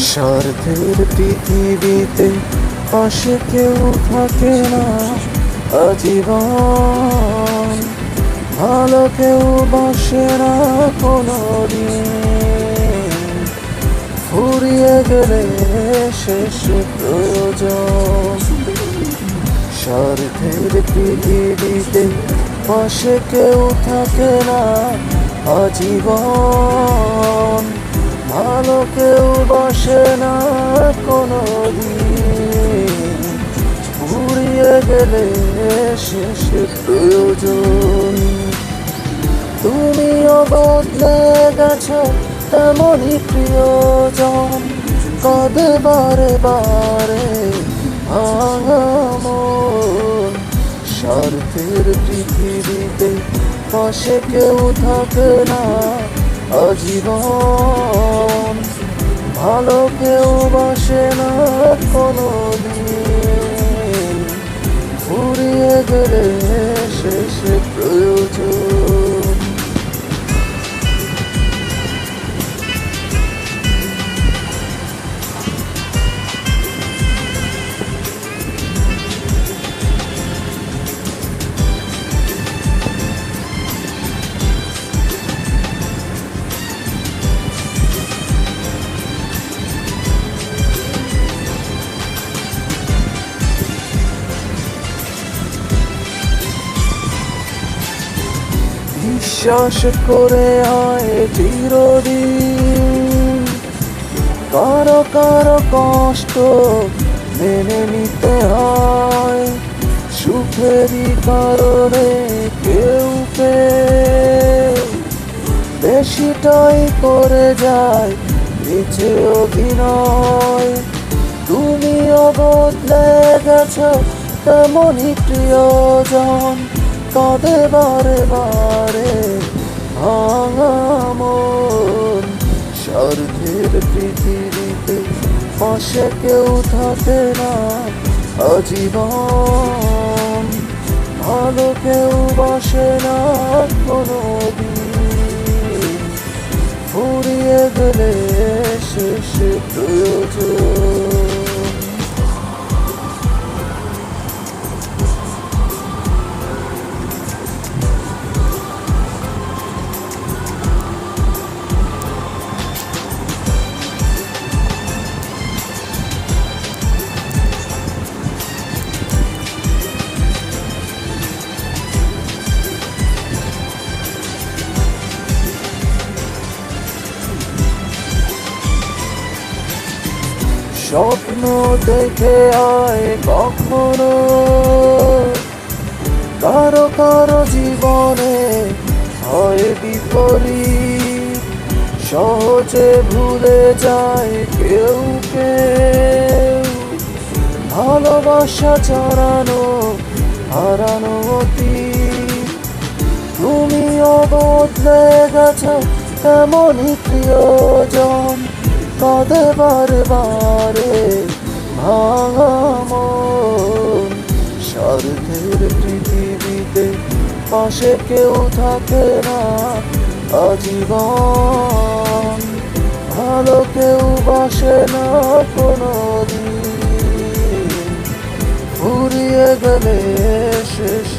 স্বার্থের পৃথিবীতে পাশে কেউ থাকে না আজীবন, ভালো কেউ বাসে না কোনোদিন, ফুরিয়ে গেলে শেষ প্রয়োজন। স্বার্থের পৃথিবীতে পাশে কেউ থাকে না আজীবন, ভালো কেউ বাসে না কোনোদিন, ফুরিয়ে গেলে শেষ প্রয়োজন। তুমিও বদলে গেছো তেমনই প্রিয়জন, কাঁদে বারে বারে ভাঙা মন। স্বার্থের পৃথিবীতে পাশে কেউ থাকে না আজীবন, ভালো কেউ বাসে না কোনোদিন, ফুরিয়ে গেলে শেষ প্রয়োজন। বিশ্বাস করে হয় চিরদিন, কারো কারো কষ্ট মেনে নিতে হয়, সুখেরই কারণে কেউ বেশিটাই করে যায় নিচে অভিনয়। তুমিও বদলে গেছো তেমনই প্রিয়জন, কাঁদে বারে বারে ভাঙা মন। স্বার্থের পৃথিবীতে পাশে কেউ থাকে না আজীবন, ভালো কেউ বাসে না কোনোদিন, ফুরিয়ে গেলে শেষ প্রয়োজন। স্বপ্ন দেখে আয় কখনো কারো কারো জীবনে হয় বিপরীত, সহজে ভুলে যায় কেউ কেউ, ভালোবাসা চড়ানো হারানো অতীত। তুমিও বদলে গেছো তেমনই প্রিয়জন, কাঁদে বারে বারে ভাঙা মন। স্বার্থের পৃথিবীতে পাশে কেউ থাকে না আজীবন, ভালো কেউ বাসে না কোনোদিন, ফুরিয়ে গেলে শেষ